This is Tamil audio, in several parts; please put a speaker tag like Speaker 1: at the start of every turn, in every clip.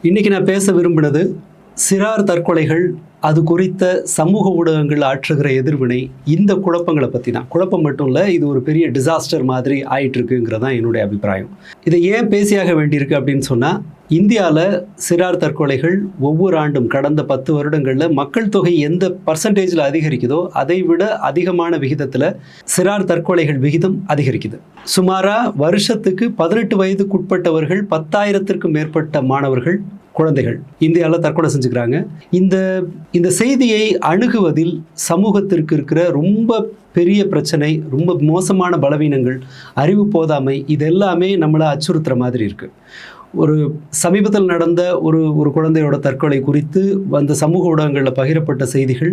Speaker 1: இன்னைக்கு நான் பேச விரும்பினது சிறார் தற்கொலைகள், அது குறித்த சமூக ஊடகங்கள் ஆற்றுகிற எதிர்வினை, இந்த குழப்பங்களை பற்றி தான். குழப்பம் மட்டும் இல்லை, இது ஒரு பெரிய டிசாஸ்டர் மாதிரி ஆயிட்டு இருக்குங்கிறது தான் என்னுடைய அபிப்பிராயம். இதை ஏன் பேசியாக வேண்டியிருக்கு அப்படின்னு சொன்னால், இந்தியாவில் சிறார் தற்கொலைகள் ஒவ்வொரு ஆண்டும் கடந்த 10 வருடங்களில் மக்கள் தொகை எந்த பர்சன்டேஜில் அதிகரிக்குதோ அதை விட அதிகமான விகிதத்தில் சிறார் தற்கொலைகள் விகிதம் அதிகரிக்குது. சுமாராக வருஷத்துக்கு 18 வயதுக்குட்பட்டவர்கள் 10,000த்திற்கும் மேற்பட்ட மாணவர்கள், குழந்தைகள் இந்தியாவில் தற்கொலை செஞ்சுக்கிறாங்க. இந்த செய்தியை அணுகுவதில் சமூகத்திற்கு இருக்கிற ரொம்ப பெரிய பிரச்சனை, ரொம்ப மோசமான பலவீனங்கள், அறிவு போதாமை, இது எல்லாமே நம்மளை அச்சுறுத்துற மாதிரி இருக்குது. ஒரு சமீபத்தில் நடந்த ஒரு குழந்தையோட தற்கொலை குறித்து அந்த சமூக ஊடகங்களில் பகிரப்பட்ட செய்திகள்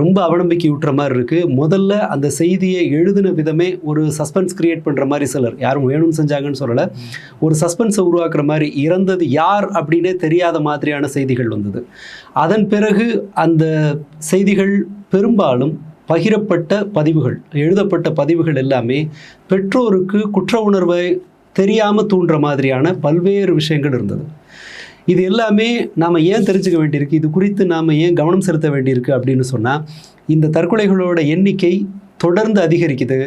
Speaker 1: ரொம்ப அவநம்பிக்கை ஊட்டுற மாதிரி இருக்குது. முதல்ல அந்த செய்தியை எழுதின விதமே ஒரு சஸ்பென்ஸ் கிரியேட் பண்ணுற மாதிரி, சிலர் யாரும் வேணும்னு செஞ்சாங்கன்னு சொல்லலை, ஒரு சஸ்பென்ஸை உருவாக்குற மாதிரி, இறந்தது யார் அப்படின்னே தெரியாத மாதிரியான செய்திகள் வந்தது. அதன் பிறகு அந்த செய்திகள் பெரும்பாலும் பகிரப்பட்ட பதிவுகள், எழுதப்பட்ட பதிவுகள் எல்லாமே பெற்றோருக்கு குற்ற உணர்வை தெரியாமல் தூண்டுற மாதிரியான பல்வேறு விஷயங்கள் இருந்தது. இது எல்லாமே நாம் ஏன் தெரிஞ்சுக்க வேண்டியிருக்கு, இது குறித்து நாம் ஏன் கவனம் செலுத்த வேண்டியிருக்கு அப்படின்னு சொன்னால், இந்த தற்கொலைகளோட எண்ணிக்கை தொடர்ந்து அதிகரிக்குது.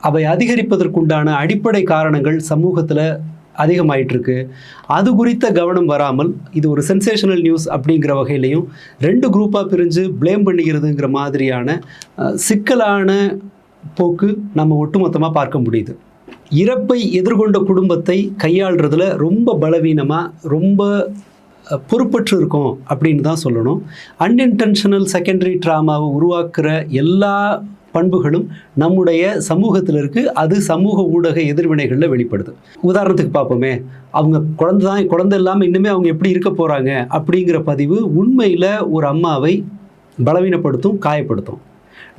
Speaker 1: அவை அதிகரிப்பதற்குண்டான அடிப்படை காரணங்கள் சமூகத்தில் அதிகமாயிட்டிருக்கு. அது குறித்த கவனம் வராமல் இது ஒரு சென்சேஷனல் நியூஸ் அப்படிங்கிற வகையிலையும் 2 குரூப்பாக பிரிஞ்சு ப்ளேம் பண்ணிக்கிறதுங்கிற மாதிரியான சிக்கலான போக்கு நம்ம ஒட்டுமொத்தமாக பார்க்க முடியுது. இறப்பை எதிர்கொண்ட குடும்பத்தை கையாளுறதுல ரொம்ப பலவீனமாக, ரொம்ப பொறுப்பற்று இருக்கும் அப்படின்னு தான் சொல்லணும். அன்இன்டென்ஷனல் செகண்டரி ட்ராமாவை உருவாக்குற எல்லா பண்புகளும் நம்முடைய சமூகத்தில் இருக்குது. அது சமூக ஊடக எதிர்வினைகளில் வெளிப்படுது. உதாரணத்துக்கு பார்ப்போமே, அவங்க குழந்தை இல்லாமல் இன்னுமே அவங்க எப்படி இருக்க போகிறாங்க அப்படிங்கிற பதிவு உண்மையில் ஒரு அம்மாவை பலவீனப்படுத்தும், காயப்படுத்தும்.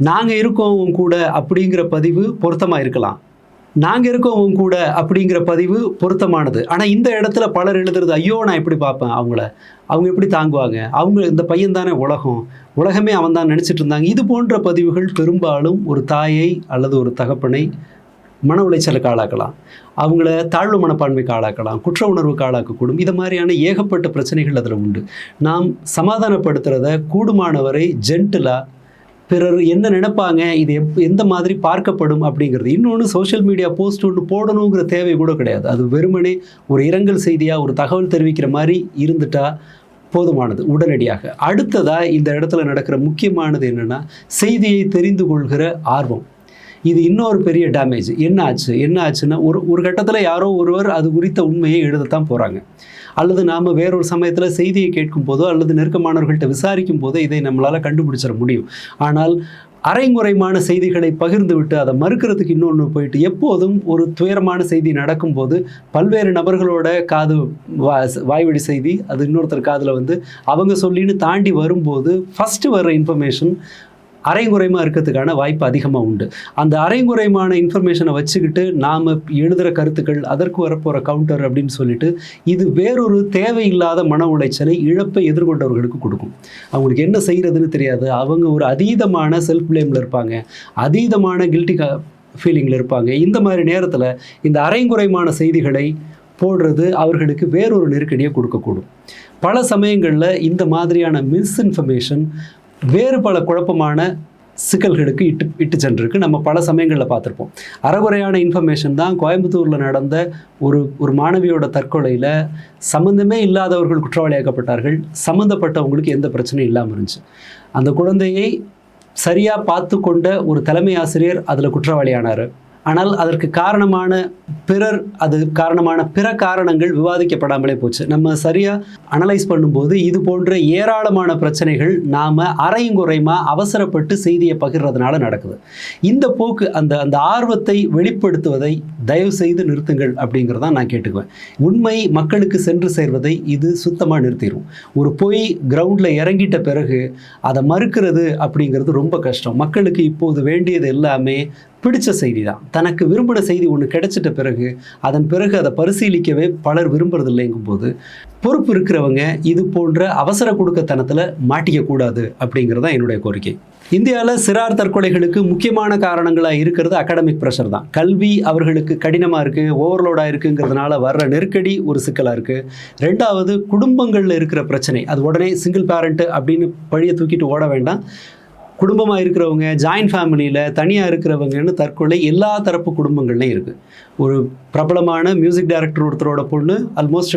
Speaker 1: நாங்கள் இருக்கோம் உன் கூட அப்படிங்கிற பதிவு பொருத்தமாக இருக்கலாம், நாங்கள் இருக்கோம் உன் கூட அப்படிங்கிற பதிவு பொருத்தமானது. ஆனால் இந்த இடத்துல பலர் எழுதுறது, ஐயோ நான் எப்படி பார்ப்பேன் அவங்க எப்படி தாங்குவாங்க, இந்த பையன் தானே உலகமே அவன் தான் நினச்சிட்டு இருந்தாங்க. இது போன்ற பதிவுகள் பெரும்பாலும் ஒரு தாயை அல்லது ஒரு தகப்பனை மன உளைச்சலுக்கு ஆளாக்கலாம், அவங்கள தாழ்வு மனப்பான்மைக்கு ஆளாக்கலாம், குற்ற உணர்வுக்கு ஆளாக்கக்கூடும். இது மாதிரியான ஏகப்பட்ட பிரச்சனைகள் அதில் உண்டு. நாம் சமாதானப்படுத்துகிறத கூடுமானவரை ஜென்டிலாக, பிறர் என்ன நினைப்பாங்க, இது எந்த மாதிரி பார்க்கப்படும் அப்படிங்கிறது. இன்னொன்று, சோஷியல் மீடியா போஸ்ட் ஒன்று போடணுங்கிற தேவை கூட கிடையாது. அது வெறுமனே ஒரு இரங்கல் செய்தியாக, ஒரு தகவல் தெரிவிக்கிற மாதிரி இருந்துட்டா போதுமானது உடனடியாக. அடுத்ததாக இந்த இடத்துல நடக்கிற முக்கியமானது என்னென்னா, செய்தியை தெரிந்து கொள்கிற ஆர்வம். இது இன்னொரு பெரிய டேமேஜ். என்ன ஆச்சுன்னா, ஒரு கட்டத்தில் யாரோ ஒருவர் அது குறித்த உண்மையை எழுதத்தான் போகிறாங்க. அல்லது நாம் வேறொரு சமயத்தில் செய்தியை கேட்கும் போதோ அல்லது நெருக்கமானவர்கள்ட்ட விசாரிக்கும் போதோ இதை நம்மளால் கண்டுபிடிச்சிட முடியும். ஆனால் அரைங்குறைமான செய்திகளை பகிர்ந்து விட்டு அதை மறுக்கிறதுக்கு இன்னொன்று போயிட்டு, எப்போதும் ஒரு துயரமான செய்தி நடக்கும்போது பல்வேறு நபர்களோட வாய்வழி செய்தி அது இன்னொருத்தர் காதில் வந்து அவங்க சொல்லின்னு தாண்டி வரும்போது ஃபஸ்ட்டு வர்ற இன்ஃபர்மேஷன் அரைங்குறைமாக இருக்கிறதுக்கான வாய்ப்பு அதிகமாக உண்டு. அந்த அரைங்குறைமான இன்ஃபர்மேஷனை வச்சுக்கிட்டு நாம் எழுதுகிற கருத்துக்கள், அதற்கு வரப்போகிற கவுண்டர் அப்படின்னு சொல்லிட்டு, இது வேறொரு தேவையில்லாத மன உளைச்சலை, இழப்பை எதிர்கொண்டவர்களுக்கு கொடுக்கும். அவங்களுக்கு என்ன செய்கிறதுன்னு தெரியாது. அவங்க ஒரு அதீதமான செல்ஃப் பிளேமில் இருப்பாங்க, அதீதமான கில்ட்டி ஃபீலிங்கில் இருப்பாங்க. இந்த மாதிரி நேரத்தில் இந்த அரைங்குறைமான செய்திகளை போடுறது அவர்களுக்கு வேறொரு நெருக்கடியை கொடுக்கக்கூடும். பல சமயங்களில் இந்த மாதிரியான மிஸ்இன்ஃபர்மேஷன் வேறு பல குழப்பமான சிக்கல்களுக்கு இட்டு சென்றிருக்கு. நம்ம பல சமயங்களில் பார்த்துருப்போம். அறகுறையான இன்ஃபர்மேஷன் தான் கோயம்புத்தூரில் நடந்த ஒரு மாணவியோட தற்கொலையில் சம்மந்தமே இல்லாதவர்கள் குற்றவாளியாக்கப்பட்டார்கள். சம்மந்தப்பட்டவங்களுக்கு எந்த பிரச்சனையும் இல்லாமல் இருந்துச்சு. அந்த குழந்தையை சரியாக பார்த்து கொண்ட ஒரு தலைமை ஆசிரியர் அதில் குற்றவாளியானார். ஆனால் அதற்கு காரணமான பிற காரணங்கள் விவாதிக்கப்படாமலே போச்சு. நம்ம சரியாக அனலைஸ் பண்ணும்போது இது போன்ற ஏராளமான பிரச்சனைகள் நாம் அரைங்குறைமாக அவசரப்பட்டு செய்தியை பகிர்றதுனால நடக்குது. இந்த போக்கு, அந்த ஆர்வத்தை வெளிப்படுத்துவதை தயவு செய்து நிறுத்துங்கள் அப்படிங்கிறதான் நான் கேட்டுக்குவேன். உண்மை மக்களுக்கு சென்று சேர்வதை இது சுத்தமாக நிறுத்திடும். ஒரு பொய் கிரவுண்டில் இறங்கிட்ட பிறகு அதை மறுக்கிறது அப்படிங்கிறது ரொம்ப கஷ்டம். மக்களுக்கு இப்போது வேண்டியது எல்லாமே பிடிச்ச செய்தி தான். தனக்கு விரும்பின செய்தி ஒன்று கிடைச்சிட்ட பிறகு அதன் பிறகு அதை பரிசீலிக்கவே பலர் விரும்புறதில்லைங்கும் போது பொறுப்பு இருக்கிறவங்க இது போன்ற அவசர கொடுக்கத்தனத்தில் மாட்டிக்கக்கூடாது அப்படிங்கிறது தான் என்னுடைய கோரிக்கை. இந்தியாவில் சிறார் தற்கொலைகளுக்கு முக்கியமான காரணங்களாக இருக்கிறது அகாடமிக் ப்ரெஷர் தான். கல்வி அவர்களுக்கு கடினமாக இருக்குது, ஓவர்லோடாக இருக்குங்கிறதுனால வர்ற நெருக்கடி ஒரு சிக்கலாக இருக்குது. ரெண்டாவது, குடும்பங்களில் இருக்கிற பிரச்சனை. அது உடனே சிங்கிள் பேரண்ட்டு அப்படின்னு பழியை தூக்கிட்டு ஓட வேண்டாம். குடும்பமாக இருக்கிறவங்க, ஜாயின்ட் ஃபேமிலியில் தனியாக இருக்கிறவங்கன்னு தற்கொலை எல்லா தரப்பு குடும்பங்கள்லையும் இருக்குது. ஒரு பிரபலமான மியூசிக் டைரக்டர் ஒருத்தரோட பொண்ணு ஆல்மோஸ்ட்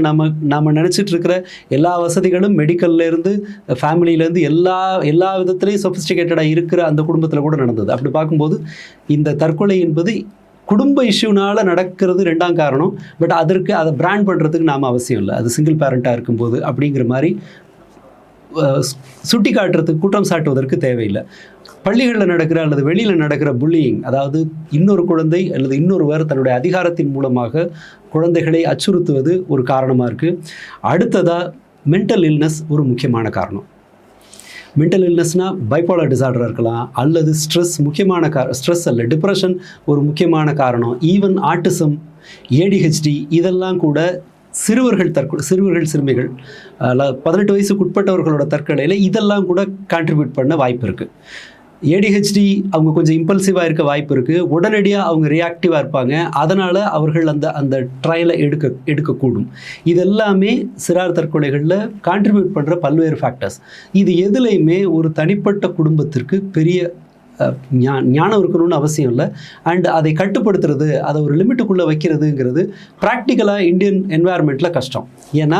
Speaker 1: நம்ம நினச்சிட்டு இருக்கிற எல்லா வசதிகளும் மெடிக்கல்லேருந்து ஃபேமிலியிலேருந்து எல்லா விதத்துலேயும் சொஃபிஸ்டிகேட்டடாக இருக்கிற அந்த குடும்பத்தில் கூட நடந்தது. அப்படி பார்க்கும்போது இந்த தற்கொலை என்பது குடும்ப இஷ்யூனால் நடக்கிறது ரெண்டாம் காரணம். பட் அதற்கு அதை பிராண்ட் பண்ணுறதுக்கு நாம் அவசியம் இல்லை. அது சிங்கிள் பேரண்ட்டாக இருக்கும்போது அப்படிங்கிற மாதிரி சுட்டி காட்டுறதுக்கு, குற்றம் சாட்டுவதற்கு தேவையில்லை. பள்ளிகளில் நடக்கிற அல்லது வெளியில் நடக்கிற புல்லியிங், அதாவது இன்னொரு குழந்தை அல்லது இன்னொருவர் தன்னுடைய அதிகாரத்தின் மூலமாக குழந்தைகளை அச்சுறுத்துவது ஒரு காரணமாக இருக்குது. அடுத்ததாக மென்டல் இல்னஸ் ஒரு முக்கியமான காரணம். மென்டல் இல்னஸ்னால் பைப்போலார் டிசார்டராக இருக்கலாம், அல்லது ஸ்ட்ரெஸ் முக்கியமான ஸ்ட்ரெஸ் அல்ல, டிப்ரெஷன் ஒரு முக்கியமான காரணம். ஈவன் ஆட்டிசம், ADHD இதெல்லாம் கூட சிறுவர்கள் சிறுமிகள் 18 வயசுக்கு உட்பட்டவர்களோட தற்கொலையில் இதெல்லாம் கூட கான்ட்ரிபியூட் பண்ண வாய்ப்பு இருக்குது. ADHD அவங்க கொஞ்சம் இம்பல்சிவாக இருக்க வாய்ப்பு இருக்குது. உடனடியாக அவங்க ரியாக்டிவாக இருப்பாங்க. அதனால் அவர்கள் அந்த ட்ரையலை எடுக்கக்கூடும். இதெல்லாமே சிறார் தற்கொலைகளில் கான்ட்ரிபியூட் பண்ணுற பல்வேறு ஃபேக்டர்ஸ். இது எதுலேயுமே ஒரு தனிப்பட்ட குடும்பத்திற்கு பெரிய ஞானம் இருக்கணும்னு அவசியம் இல்லை. அண்ட் அதை கட்டுப்படுத்துறது, அதை ஒரு லிமிட்டுக்குள்ளே வைக்கிறதுங்கிறது ப்ராக்டிக்கலாக இந்தியன் என்வாயர்மெண்ட்டில் கஷ்டம். ஏன்னா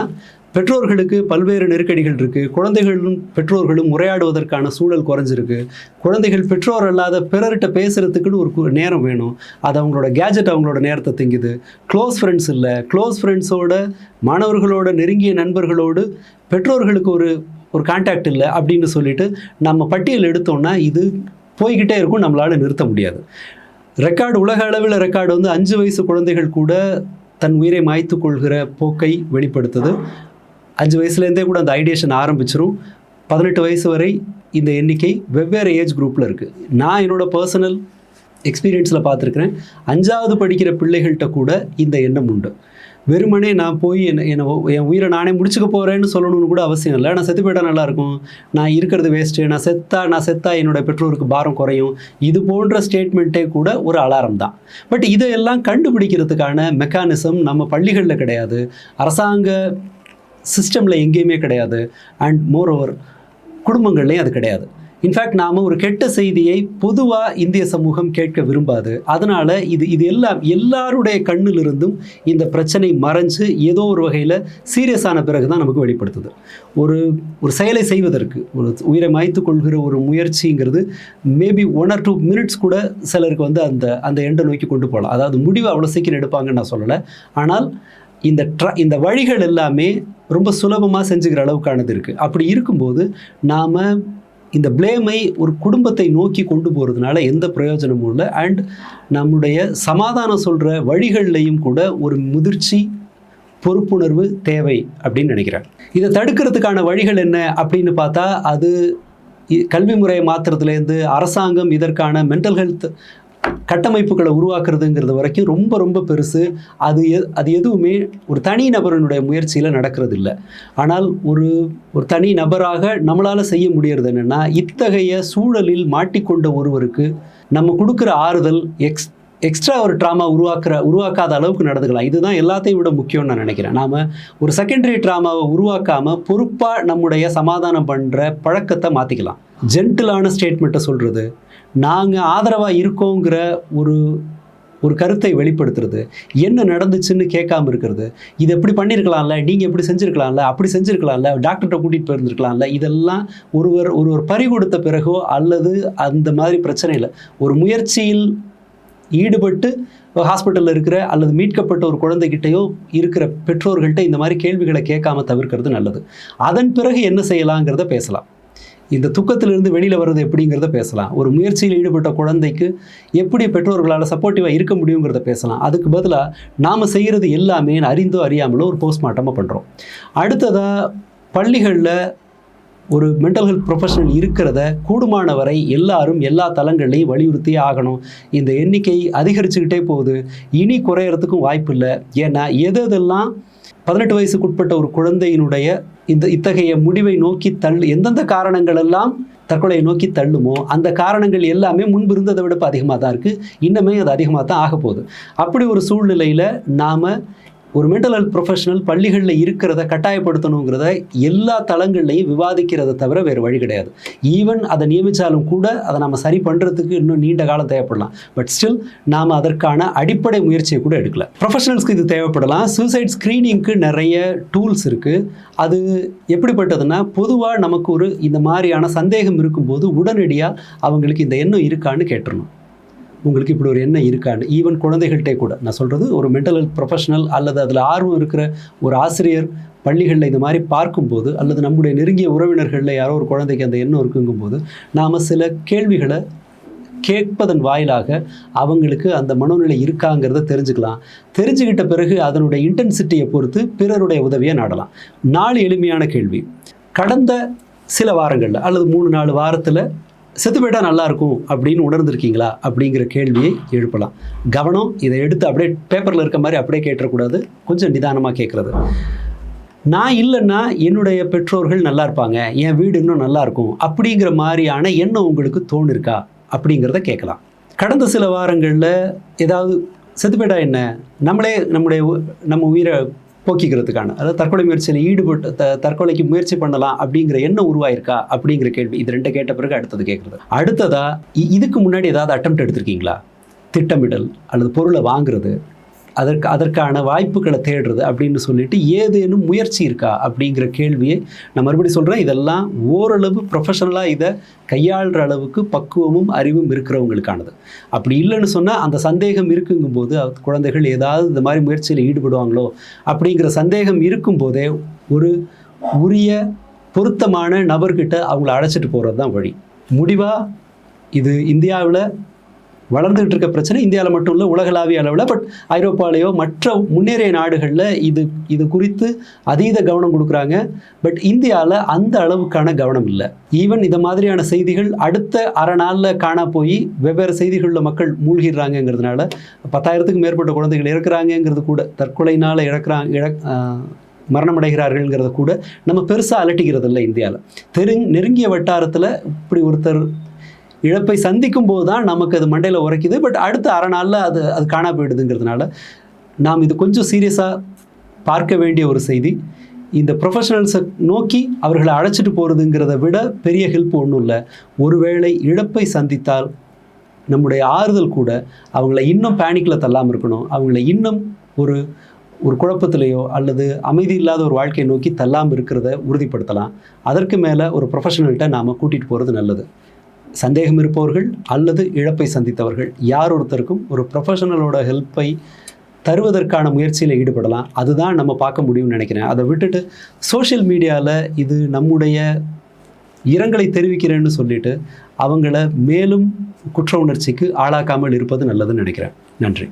Speaker 1: பெற்றோர்களுக்கு பல்வேறு நெருக்கடிகள் இருக்குது. குழந்தைகளும் பெற்றோர்களும் உரையாடுவதற்கான சூழல் குறைஞ்சிருக்கு. குழந்தைகள் பெற்றோர் அல்லாத பிறர்கிட்ட பேசுகிறதுக்குன்னு ஒரு நேரம் வேணும். அது அவங்களோட கேஜெட் அவங்களோட நேரத்தை திங்குது. க்ளோஸ் ஃப்ரெண்ட்ஸ் இல்லை. க்ளோஸ் ஃப்ரெண்ட்ஸோட, மாணவர்களோட, நெருங்கிய நண்பர்களோடு பெற்றோர்களுக்கு ஒரு கான்டாக்ட் இல்லை அப்படின்னு சொல்லிட்டு நம்ம பட்டியல் எடுத்தோம்னா இது போய்கிட்டே இருக்கும். நம்மளால் நிறுத்த முடியாது. உலக அளவில் ரெக்கார்டு 5 வயசு குழந்தைகள் கூட தன் உயிரை மாய்த்து கொள்கிற போக்கை வெளிப்படுத்துது. 5 வயசுலேருந்தே கூட அந்த ஐடியேஷன் ஆரம்பிச்சிரும். 18 வயசு வரை இந்த எண்ணிக்கை வெவ்வேறு ஏஜ் குரூப்பில் இருக்குது. நான் என்னோடய பர்சனல் எக்ஸ்பீரியன்ஸில் பார்த்துருக்குறேன். 5வது படிக்கிற பிள்ளைகள்கிட்ட கூட இந்த எண்ணம் உண்டு. வெறுமனே நான் போய் என் உயிரை நானே முடிச்சுக்க போகிறேன்னு சொல்லணும்னு கூட அவசியம் இல்லை. நான் செத்து போயிட்டால் நல்லாயிருக்கும், நான் இருக்கிறது வேஸ்ட்டு, நான் செத்தா என்னோட பெற்றோருக்கு பாரம் குறையும், இது போன்ற ஸ்டேட்மெண்ட்டே கூட ஒரு அலாரம் தான். பட் இதையெல்லாம் கண்டுபிடிக்கிறதுக்கான மெக்கானிசம் நம்ம பள்ளிகளில் கிடையாது, அரசாங்க சிஸ்டமில் எங்கேயுமே கிடையாது, அண்ட் மோரோவர் குடும்பங்கள்லேயும் அது கிடையாது. இன்ஃபேக்ட் நாம் ஒரு கெட்ட செய்தியை பொதுவாக இந்திய சமூகம் கேட்க விரும்பாது. அதனால் இது எல்லாருடைய கண்ணிலிருந்தும் இந்த பிரச்சனை மறைஞ்சு ஏதோ ஒரு வகையில் சீரியஸான பிறகு தான் நமக்கு வெளிப்படுத்துது. ஒரு செயலை செய்வதற்கு, ஒரு உயிரை மாய்த்து கொள்கிற ஒரு முயற்சிங்கிறது மேபி 1 or 2 minutes கூட சிலருக்கு அந்த எண்டை நோக்கி கொண்டு போகலாம். அதாவது முடிவு அவ்வளோ சீக்கிரம் எடுப்பாங்கன்னு நான் சொல்லலை. ஆனால் இந்த வழிகள் எல்லாமே ரொம்ப சுலபமாக செஞ்சுக்கிற அளவுக்கானது இருக்குது. அப்படி இருக்கும்போது நாம் இந்த பிளேமை ஒரு குடும்பத்தை நோக்கி கொண்டு போகிறதுனால எந்த பிரயோஜனமும் இல்லை. அண்ட் நம்முடைய சமாதானம் சொல்கிற வழிகள்லையும் கூட ஒரு முதிர்ச்சி, பொறுப்புணர்வு தேவை அப்படின்னு நினைக்கிறேன். இதை தடுக்கிறதுக்கான வழிகள் என்ன அப்படின்னு பார்த்தா, அது கல்வி முறையை மாற்றுறதுலேருந்து அரசாங்கம் இதற்கான மென்டல் ஹெல்த் கட்டமைப்புகளை உருவாக்குறதுங்கிறது வரைக்கும் ரொம்ப ரொம்ப பெருசு. அது எதுவுமே ஒரு தனி நபரினுடைய முயற்சியில் நடக்கிறது இல்லை. ஆனால் ஒரு தனி நபராக நம்மளால் செய்ய முடியறது என்னென்னா, இத்தகைய சூழலில் மாட்டிக்கொண்ட ஒருவருக்கு நம்ம கொடுக்குற ஆறுதல் எக்ஸ்ட்ரா ஒரு ட்ராமா உருவாக்காத அளவுக்கு நடந்துக்கலாம். இதுதான் எல்லாத்தையும் விட முக்கியம்னு நான் நினைக்கிறேன். நாம் ஒரு செகண்டரி ட்ராமாவை உருவாக்காமல் பொறுப்பாக நம்முடைய சமாதானம் பண்ணுற பழக்கத்தை மாற்றிக்கலாம். ஜென்டிலான ஸ்டேட்மெண்ட்டை சொல்கிறது, நாங்கள் ஆதரவாக இருக்கோங்கிற ஒரு கருத்தை வெளிப்படுத்துறது, என்ன நடந்துச்சுன்னு கேட்காம இருக்கிறது, இது எப்படி பண்ணியிருக்கலாம்ல, நீங்கள் எப்படி செஞ்சுருக்கலாம்ல, அப்படி செஞ்சுருக்கலாம்ல, டாக்டர்கிட்ட கூட்டிகிட்டு போயிருந்துருக்கலாம்ல, இதெல்லாம் ஒருவர் பறி கொடுத்த பிறகோ அல்லது அந்த மாதிரி பிரச்சனையில் ஒரு முயற்சியில் ஈடுபட்டு ஹாஸ்பிட்டலில் இருக்கிற அல்லது மீட்கப்பட்ட ஒரு குழந்தைகிட்டையோ இருக்கிற பெற்றோர்கள்ட்ட இந்த மாதிரி கேள்விகளை கேட்காம தவிர்க்கிறது நல்லது. அதன் பிறகு என்ன செய்யலாங்கிறத பேசலாம். இந்த துக்கத்திலிருந்து வெளியில் வர்றது எப்படிங்கிறத பேசலாம். ஒரு முயற்சியில் ஈடுபட்ட குழந்தைக்கு எப்படி பெற்றோர்களால் சப்போர்ட்டிவாக இருக்க முடியுங்கிறத பேசலாம். அதுக்கு பதிலாக நாம் செய்கிறது எல்லாமே அறிந்தோ அறியாமலோ ஒரு போஸ்ட்மார்ட்டமாக பண்ணுறோம். அடுத்ததாக பள்ளிகளில் ஒரு மென்டல் ஹெல்த் ப்ரொஃபஷனல் இருக்கிறத கூடுமான வரை எல்லாரும் எல்லா தளங்கள்லையும் வலியுறுத்தியே ஆகணும். இந்த எண்ணிக்கை அதிகரிச்சுக்கிட்டே போகுது, இனி குறையறதுக்கும் வாய்ப்பு இல்லை. ஏன்னா எதெல்லாம் 18 வயசுக்குட்பட்ட ஒரு குழந்தையினுடைய இத்தகைய முடிவை நோக்கி எந்தெந்த காரணங்கள் எல்லாம் தற்கொலையை நோக்கி தள்ளுமோ அந்த காரணங்கள் எல்லாமே முன்பு இருந்ததை விட இப்போ அதிகமாக தான் இருக்குது. இன்னுமே அது அதிகமாக தான் ஆக போகுது. அப்படி ஒரு சூழ்நிலையில் நாம் ஒரு மென்டல் ஹெல்த் ப்ரொஃபஷனல் பள்ளிகளில் இருக்கிறத கட்டாயப்படுத்தணுங்கிறத எல்லா தளங்கள்லையும் விவாதிக்கிறத தவிர வேறு வழி கிடையாது. ஈவன் அதை நியமித்தாலும் கூட அதை நம்ம சரி பண்ணுறதுக்கு இன்னும் நீண்ட காலம் தேவைப்படலாம். பட் ஸ்டில் நாம் அதற்கான அடிப்படை முயற்சியை கூட எடுக்கல. ப்ரொஃபஷனல்ஸ்க்கு இது தேவைப்படலாம். சூசைட் ஸ்க்ரீனிங்க்கு நிறைய டூல்ஸ் இருக்குது. அது எப்படிப்பட்டதுன்னா, பொதுவாக நமக்கு இந்த மாதிரியான சந்தேகம் இருக்கும்போது உடனடியாக அவங்களுக்கு இந்த எண்ணம் இருக்கான்னு கேட்டுறணும். உங்களுக்கு இப்படி ஒரு எண்ணம் இருக்கான்னு. ஈவன் குழந்தைகள்கிட்டே கூட நான் சொல்கிறது, ஒரு மென்டல் ஹெல்த் ப்ரொஃபஷனல் அல்லது அதில் ஆர்வம் இருக்கிற ஒரு ஆசிரியர் பள்ளிகளில் இந்த மாதிரி பார்க்கும்போது, அல்லது நம்முடைய நெருங்கிய உறவினர்களில் யாரோ ஒரு குழந்தைக்கு அந்த எண்ணம் இருக்குங்கும்போது நாம் சில கேள்விகளை கேட்பதன் வாயிலாக அவங்களுக்கு அந்த மனோநிலை இருக்காங்கிறத தெரிஞ்சுக்கலாம். தெரிஞ்சுக்கிட்ட பிறகு அதனுடைய இன்டென்சிட்டியை பொறுத்து பிறருடைய உதவியை நாடலாம். 4 எளிமையான கேள்வி. கடந்த சில வாரங்களில் அல்லது 3-4 வாரத்தில் செத்து போயிட்டா நல்லாயிருக்கும் அப்படின்னு உணர்ந்திருக்கீங்களா அப்படிங்கிற கேள்வியை எழுப்பலாம். கவனம், இதை எடுத்து அப்படியே பேப்பரில் இருக்க மாதிரி அப்படியே கேட்டக்கூடாது, கொஞ்சம் நிதானமாக கேட்குறது. நான் இல்லைன்னா என்னுடைய பெற்றோர்கள் நல்லா இருப்பாங்க, என் வீடு இன்னும் நல்லாயிருக்கும் அப்படிங்கிற மாதிரியான எண்ணம் உங்களுக்கு தோணிருக்கா அப்படிங்கிறத கேட்கலாம். கடந்த சில வாரங்களில் ஏதாவது செத்து போயிட்டா என்ன, நம்ம உயிரை போக்கிக்கிறதுக்கான, அதாவது தற்கொலை முயற்சியில் ஈடுபட்டு தற்கொலைக்கு முயற்சி பண்ணலாம் அப்படிங்கிற எண்ணம் உருவாயிருக்கா அப்படிங்கிற கேள்வி. இது 2 கேட்ட பிறகு அடுத்தது கேட்குறது. அடுத்ததாக, இதுக்கு முன்னாடி ஏதாவது அட்டெம்ப்ட் எடுத்திருக்கீங்களா? திட்டமிடல் அல்லது பொருளை வாங்குறது, அதற்கான வாய்ப்புகளை தேடுறது அப்படின்னு சொல்லிட்டு ஏதேனும் முயற்சி இருக்கா அப்படிங்கிற கேள்வியை நான் மறுபடியும் சொல்கிறேன். இதெல்லாம் ஓரளவு ப்ரொஃபஷனலாக இதை கையாளுற அளவுக்கு பக்குவமும் அறிவும் இருக்கிறவங்களுக்கானது. அப்படி இல்லைன்னு சொன்னால் அந்த சந்தேகம் இருக்குங்கும்போது குழந்தைகள் ஏதாவது இந்த மாதிரி முயற்சியில் ஈடுபடுவாங்களோ அப்படிங்கிற சந்தேகம் இருக்கும்போதே ஒரு உரிய பொருத்தமான நபர்கிட்ட அவங்கள அழைச்சிட்டு போகிறது தான் வழி. முடிவாக இது இந்தியாவில் வளர்ந்துகிட்டு இருக்க பிரச்சனை, இந்தியாவில் மட்டும் இல்லை, உலகளாவிய அளவில். பட் ஐரோப்பாலேயோ மற்ற முன்னேறிய நாடுகளில் இது குறித்து அதீத கவனம் கொடுக்குறாங்க. பட் இந்தியாவில் அந்த அளவுக்கான கவனம் இல்லை. ஈவன் இந்த மாதிரியான செய்திகள் அடுத்த அரை நாளில் காணா போய் வெவ்வேறு செய்திகளில் மக்கள் மூழ்கிடுறாங்கங்கிறதுனால 10,000க்கும் மேற்பட்ட குழந்தைகள் இறக்குறாங்கங்கிறது கூட, தற்கொலையினால் மரணமடைகிறார்கள்ங்கிறத கூட நம்ம பெருசாக அலட்டிக்கிறது இல்லை இந்தியாவில். நெருங்கிய வட்டாரத்தில் இப்படி ஒருத்தர் இழப்பை சந்திக்கும் போது தான் நமக்கு அது மண்டையில் உரைக்குது. பட் அடுத்த அரை நாளில் அது காணா போயிடுதுங்கிறதுனால நாம் இது கொஞ்சம் சீரியஸாக பார்க்க வேண்டிய ஒரு செய்தி. இந்த ப்ரொஃபஷனல்ஸை நோக்கி அவர்களை அழைச்சிட்டு போகிறதுங்கிறத விட பெரிய ஹெல்ப் ஒன்றும் இல்லை. ஒருவேளை இழப்பை சந்தித்தால் நம்முடைய ஆறுதல் கூட அவங்கள இன்னும் பேனிக்கில் தள்ளாமல் இருக்கணும், அவங்கள இன்னும் ஒரு குழப்பத்திலேயோ அல்லது அமைதி இல்லாத ஒரு வாழ்க்கையை நோக்கி தள்ளாமல் இருக்கிறத உறுதிப்படுத்தலாம். அதற்கு மேலே ஒரு ப்ரொஃபஷனல்கிட்ட நாம் கூட்டிகிட்டு போகிறது நல்லது. சந்தேகம் இருப்பவர்கள் அல்லது இழப்பை சந்தித்தவர்கள் யார் ஒருத்தருக்கும் ஒரு ப்ரொஃபஷனலோட ஹெல்ப்பை தருவதற்கான முயற்சியில் ஈடுபடலாம். அதுதான் நம்ம பார்க்க முடியும்னு நினைக்கிறேன். அதை விட்டுட்டு சோஷியல் மீடியாவில் இது நம்முடைய இரங்கலை தெரிவிக்கிறேன்னு சொல்லிட்டு அவங்கள மேலும் குற்ற உணர்ச்சிக்கு ஆளாக்காமல் இருப்பது நல்லதுன்னு நினைக்கிறேன். நன்றி.